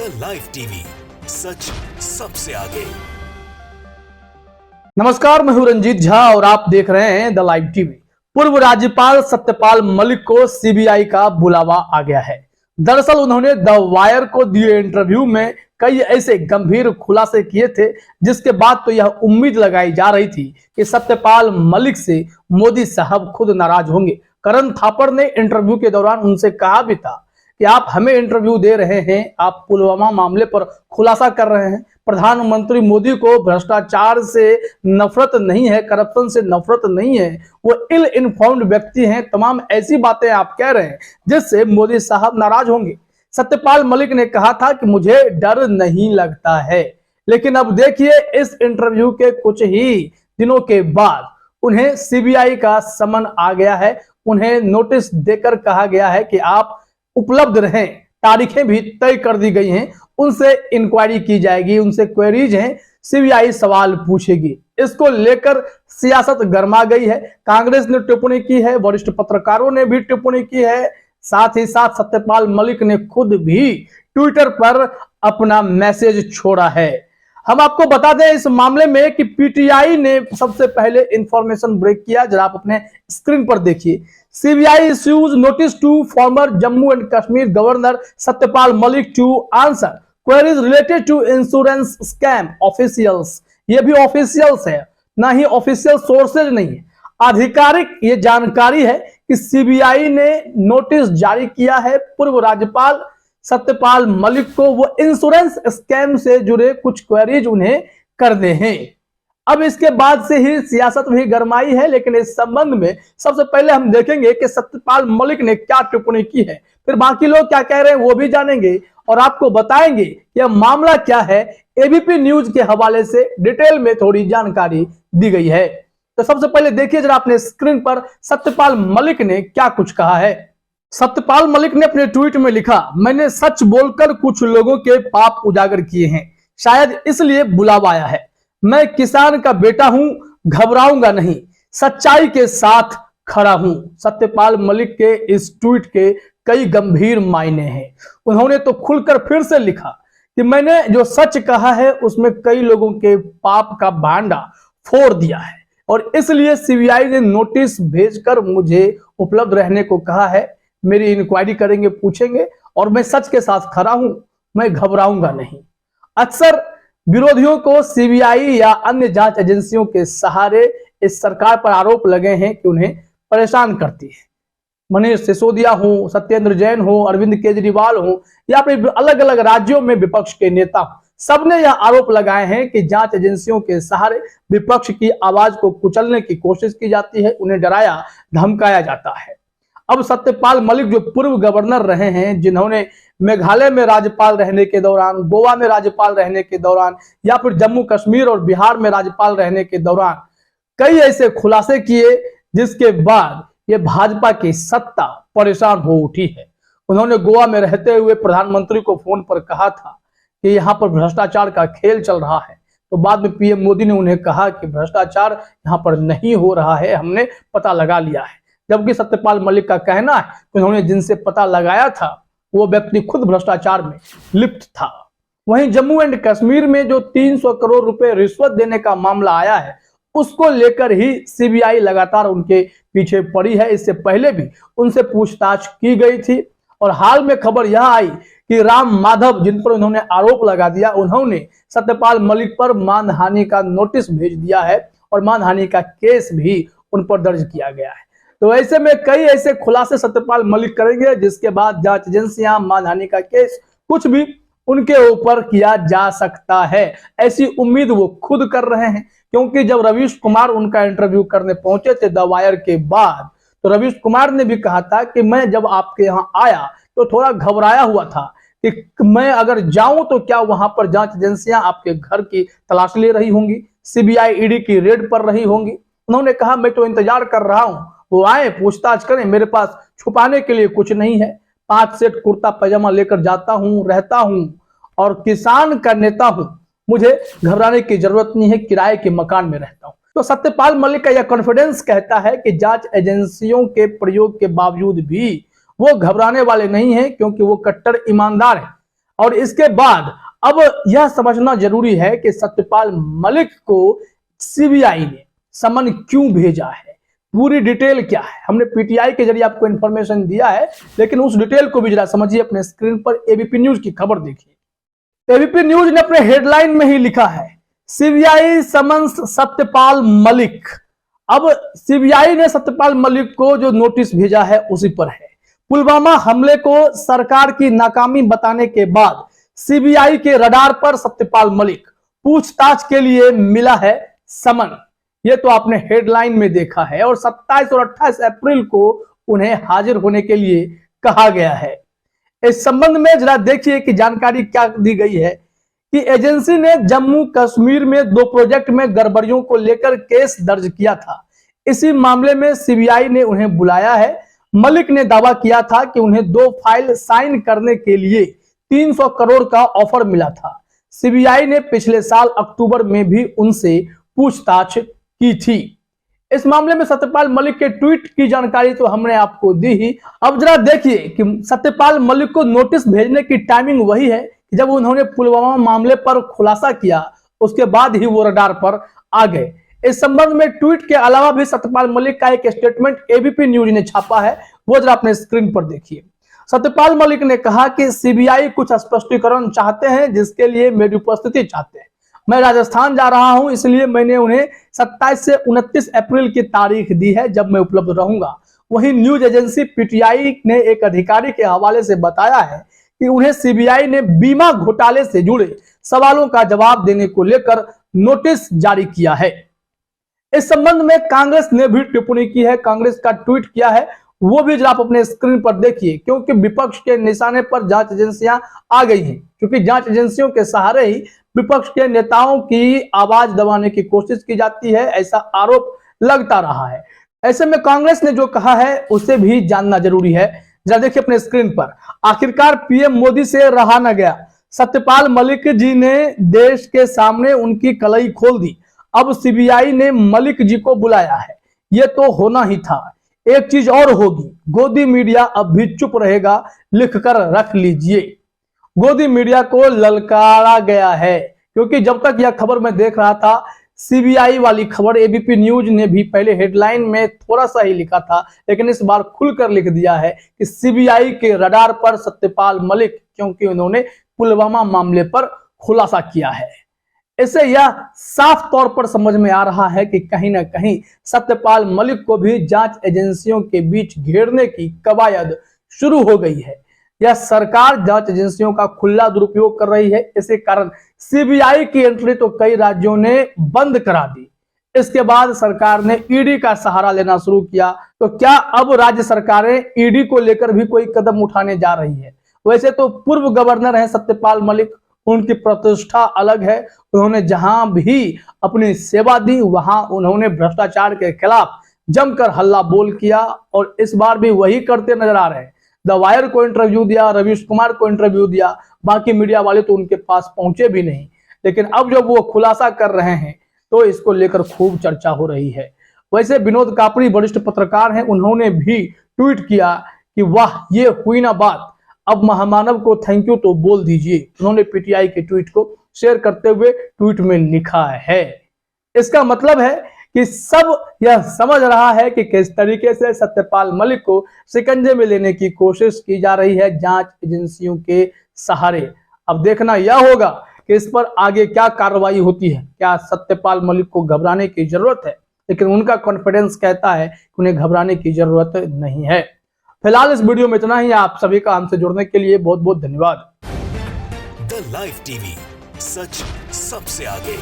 Live TV, सच सबसे आगे। नमस्कार, मैं हूं रंजीत झा और आप देख रहे हैं द लाइव टीवी। पूर्व राज्यपाल सत्यपाल मलिक को सीबीआई का बुलावा आ गया है। दरअसल उन्होंने द वायर को दिए इंटरव्यू में कई ऐसे गंभीर खुलासे किए थे जिसके बाद तो यह उम्मीद लगाई जा रही थी कि सत्यपाल मलिक से मोदी साहब खुद नाराज होंगे। करण थापड़ ने इंटरव्यू के दौरान उनसे कहा भी था कि आप हमें इंटरव्यू दे रहे हैं, आप पुलवामा मामले पर खुलासा कर रहे हैं, प्रधानमंत्री मोदी को भ्रष्टाचार से नफरत नहीं है, करप्शन से नफरत नहीं है, वो इल इन्फॉर्म्ड व्यक्ति हैं, तमाम ऐसी बातें आप कह रहे हैं जिससे मोदी साहब नाराज होंगे। सत्यपाल मलिक ने कहा था कि मुझे डर नहीं लगता है, लेकिन अब देखिए इस इंटरव्यू के कुछ ही दिनों के बाद उन्हें सीबीआई का समन आ गया है। उन्हें नोटिस देकर कहा गया है कि आप उपलब्ध रहें, तारीखें भी तय कर दी गई हैं, उनसे इंक्वायरी की जाएगी, उनसे क्वेरीज हैं, सीबीआई सवाल पूछेगी। इसको लेकर सियासत गर्मा गई है। कांग्रेस ने टिप्पणी की है, वरिष्ठ पत्रकारों ने भी टिप्पणी की है, साथ ही साथ सत्यपाल मलिक ने खुद भी ट्विटर पर अपना मैसेज छोड़ा है। हम आपको बता दें इस मामले में कि पीटीआई ने सबसे पहले इंफॉर्मेशन ब्रेक किया। जरा आप अपने स्क्रीन पर देखिए। CBI issues notice to former Jammu and Kashmir governor Satyapal Malik to answer queries related to insurance scam. Officials, ये भी ऑफिशियल्स है, ना ही ऑफिशियल सोर्सेज नहीं है, आधिकारिक ये जानकारी है कि सीबीआई ने नोटिस जारी किया है पूर्व राज्यपाल सत्यपाल मलिक को। वो इंश्योरेंस स्कैम से जुड़े कुछ क्वेरीज उन्हें करने हैं। अब इसके बाद से ही सियासत भी गरमाई है, लेकिन इस संबंध में सबसे पहले हम देखेंगे कि सत्यपाल मलिक ने क्या टिप्पणी की है, फिर बाकी लोग क्या कह रहे हैं वो भी जानेंगे और आपको बताएंगे कि यह मामला क्या है। एबीपी न्यूज के हवाले से डिटेल में थोड़ी जानकारी दी गई है। तो सबसे पहले देखिए जरा अपने स्क्रीन पर सत्यपाल मलिक ने क्या कुछ कहा है। सत्यपाल मलिक ने अपने ट्वीट में लिखा, मैंने सच बोलकर कुछ लोगों के पाप उजागर किए हैं, शायद इसलिए बुलावा आया है। मैं किसान का बेटा हूं, घबराऊंगा नहीं, सच्चाई के साथ खड़ा हूं। सत्यपाल मलिक के इस ट्वीट के कई गंभीर मायने हैं। उन्होंने तो खुलकर फिर से लिखा कि मैंने जो सच कहा है उसमें कई लोगों के पाप का भांडा फोड़ दिया है और इसलिए सीबीआई ने नोटिस भेजकर मुझे उपलब्ध रहने को कहा है। मेरी इंक्वायरी करेंगे, पूछेंगे और मैं सच के साथ खड़ा हूं, मैं घबराऊंगा नहीं। अक्सर विरोधियों को सीबीआई या अन्य जांच एजेंसियों के सहारे इस सरकार पर आरोप लगे हैं कि उन्हें परेशान करती है। मनीष सिसोदिया हो, सत्येंद्र जैन हो, अरविंद केजरीवाल हो या फिर अलग अलग राज्यों में विपक्ष के नेता हो, सबने यह आरोप लगाए हैं कि जांच एजेंसियों के सहारे विपक्ष की आवाज को कुचलने की कोशिश की जाती है, उन्हें डराया धमकाया जाता है। अब सत्यपाल मलिक जो पूर्व गवर्नर रहे हैं, जिन्होंने मेघालय में राज्यपाल रहने के दौरान, गोवा में राज्यपाल रहने के दौरान या फिर जम्मू कश्मीर और बिहार में राज्यपाल रहने के दौरान कई ऐसे खुलासे किए जिसके बाद ये भाजपा की सत्ता परेशान हो उठी है। उन्होंने गोवा में रहते हुए प्रधानमंत्री को फोन पर कहा था कि यहाँ पर भ्रष्टाचार का खेल चल रहा है, तो बाद में पीएम मोदी ने उन्हें कहा कि भ्रष्टाचार यहाँ पर नहीं हो रहा है, हमने पता लगा लिया है। जबकि सत्यपाल मलिक का कहना है कि उन्होंने जिनसे पता लगाया था वो व्यक्ति खुद भ्रष्टाचार में लिप्त था। वहीं जम्मू एंड कश्मीर में जो 300 करोड़ रुपए रिश्वत देने का मामला आया है उसको लेकर ही सीबीआई लगातार उनके पीछे पड़ी है। इससे पहले भी उनसे पूछताछ की गई थी और हाल में खबर यह आई कि राम माधव, जिन पर उन्होंने आरोप लगा दिया, उन्होंने सत्यपाल मलिक पर मानहानि का नोटिस भेज दिया है और मानहानि का केस भी उन पर दर्ज किया गया है। तो ऐसे में कई ऐसे खुलासे सत्यपाल मलिक करेंगे जिसके बाद जांच एजेंसियां मानहानि का केस कुछ भी उनके ऊपर किया जा सकता है, ऐसी उम्मीद वो खुद कर रहे हैं। क्योंकि जब रवीश कुमार उनका इंटरव्यू करने पहुंचे थे द वायर के बाद, तो रवीश कुमार ने भी कहा था कि मैं जब आपके यहाँ आया तो थोड़ा घबराया हुआ था कि मैं अगर जाऊं तो क्या वहां पर जांच एजेंसियां आपके घर की तलाश ले रही होंगी, सीबीआई ईडी की रेड पर रही होंगी। उन्होंने कहा मैं तो इंतजार कर रहा हूं, वो आए पूछताछ करें, मेरे पास छुपाने के लिए कुछ नहीं है। 5 सेट कुर्ता पैजामा लेकर जाता हूं, रहता हूं और किसान का नेता हूं, मुझे घबराने की जरूरत नहीं है, किराए के मकान में रहता हूं। तो सत्यपाल मलिक का यह कॉन्फिडेंस कहता है कि जांच एजेंसियों के प्रयोग के बावजूद भी वो घबराने वाले नहीं है, क्योंकि वो कट्टर ईमानदार है। और इसके बाद अब यह समझना जरूरी है कि सत्यपाल मलिक को सीबीआई ने समन क्यों भेजा है, पूरी डिटेल क्या है। हमने पीटीआई के जरिए आपको इंफॉर्मेशन दिया है, लेकिन उस डिटेल को भी जरा समझिए। अपने स्क्रीन पर एबीपी न्यूज की खबर देखिए। एबीपी न्यूज ने अपने हेडलाइन में ही लिखा है, सीबीआई समन्स सत्यपाल मलिक। अब सीबीआई ने सत्यपाल मलिक को जो नोटिस भेजा है उसी पर है। पुलवामा हमले को सरकार की नाकामी बताने के बाद सीबीआई के रडार पर सत्यपाल मलिक, पूछताछ के लिए मिला है समन। ये तो आपने हेडलाइन में देखा है। और 27 और 28 अप्रैल को उन्हें हाजिर होने के लिए कहा गया है। इस संबंध में जरा देखिए कि जानकारी क्या दी गई है कि एजेंसी ने जम्मू कश्मीर में 2 प्रोजेक्ट में गड़बड़ियों को लेकर केस दर्ज किया था। इसी मामले में सीबीआई ने उन्हें बुलाया है। मलिक ने दावा किया था कि उन्हें 2 फाइल साइन करने के लिए 300 करोड़ का ऑफर मिला था। सीबीआई ने पिछले साल अक्टूबर में भी उनसे पूछताछ की थी। इस मामले में सत्यपाल मलिक के ट्वीट की जानकारी तो हमने आपको दी ही। अब जरा देखिए कि सत्यपाल मलिक को नोटिस भेजने की टाइमिंग वही है कि जब उन्होंने पुलवामा मामले पर खुलासा किया, उसके बाद ही वो रडार पर आ गए। इस संबंध में ट्वीट के अलावा भी सत्यपाल मलिक का एक स्टेटमेंट एबीपी न्यूज ने छापा है, वो जरा अपने स्क्रीन पर देखिए। सत्यपाल मलिक ने कहा कि सीबीआई कुछ स्पष्टीकरण चाहते हैं, जिसके लिए मेरी उपस्थिति चाहते हैं। मैं राजस्थान जा रहा हूं, इसलिए मैंने उन्हें 27 से 29 अप्रैल की तारीख दी है, जब मैं उपलब्ध रहूंगा। वहीं न्यूज एजेंसी पीटीआई ने एक अधिकारी के हवाले से बताया है कि उन्हें सीबीआई ने बीमा घोटाले से जुड़े सवालों का जवाब देने को लेकर नोटिस जारी किया है। इस संबंध में कांग्रेस ने भी टिप्पणी की है, कांग्रेस का ट्वीट किया है, वो भी जरा आप अपने स्क्रीन पर देखिए। क्योंकि विपक्ष के निशाने पर जांच एजेंसियां आ गई हैं, क्योंकि जांच एजेंसियों के सहारे ही विपक्ष के नेताओं की आवाज दबाने की कोशिश की जाती है, ऐसा आरोप लगता रहा है। ऐसे में कांग्रेस ने जो कहा है उसे भी जानना जरूरी है। जरा देखिए अपने स्क्रीन पर, आखिरकार पीएम मोदी से रहा न गया, सत्यपाल मलिक जी ने देश के सामने उनकी कलई खोल दी। अब सीबीआई ने मलिक जी को बुलाया है, ये तो होना ही था। एक चीज और होगी, गोदी मीडिया अब भी चुप रहेगा, लिखकर रख लीजिए। गोदी मीडिया को ललकारा गया है, क्योंकि जब तक यह खबर मैं देख रहा था, सीबीआई वाली खबर एबीपी न्यूज ने भी पहले हेडलाइन में थोड़ा सा ही लिखा था, लेकिन इस बार खुलकर लिख दिया है कि सीबीआई के रडार पर सत्यपाल मलिक, क्योंकि उन्होंने पुलवामा मामले पर खुलासा किया है। इससे यह साफ तौर पर समझ में आ रहा है कि कहीं ना कहीं सत्यपाल मलिक को भी जांच एजेंसियों के बीच घेरने की कवायद शुरू हो गई है। यह सरकार जांच एजेंसियों का खुला दुरुपयोग कर रही है। इसी कारण सीबीआई की एंट्री तो कई राज्यों ने बंद करा दी। इसके बाद सरकार ने ईडी का सहारा लेना शुरू किया। तो क्या अब राज्य सरकारें ईडी को लेकर भी कोई कदम उठाने जा रही है? वैसे तो पूर्व गवर्नर हैं सत्यपाल मलिक, उनकी प्रतिष्ठा अलग है। उन्होंने जहां भी अपनी सेवा दी, वहां उन्होंने भ्रष्टाचार के खिलाफ जमकर हल्ला बोल किया, और इस बार भी वही करते नजर आ रहे हैं। द वायर को इंटरव्यू दिया, रवीश कुमार को इंटरव्यू दिया, बाकी मीडिया वाले तो उनके पास पहुंचे भी नहीं। लेकिन अब जब वो खुलासा कर रहे हैं तो इसको लेकर खूब चर्चा हो रही है। वैसे विनोद कापड़ी वरिष्ठ पत्रकार हैं, उन्होंने भी ट्वीट किया कि वाह, ये हुई ना बात, अब महामानव को थैंक यू तो बोल दीजिए। उन्होंने पीटीआई के ट्वीट को शेयर करते हुए ट्वीट में लिखा है। इसका मतलब है कि सब यह समझ रहा है कि किस तरीके से सत्यपाल मलिक को शिकंजे में लेने की कोशिश की जा रही है जांच एजेंसियों के सहारे। अब देखना यह होगा कि इस पर आगे क्या कार्रवाई होती है। क्या सत्यपाल मलिक को घबराने की जरूरत है? लेकिन उनका कॉन्फिडेंस कहता है कि उन्हें घबराने की जरूरत नहीं है। फिलहाल इस वीडियो में इतना ही। आप सभी का हमसे जुड़ने के लिए बहुत बहुत धन्यवाद। द लाइव टीवी, सच सबसे आगे।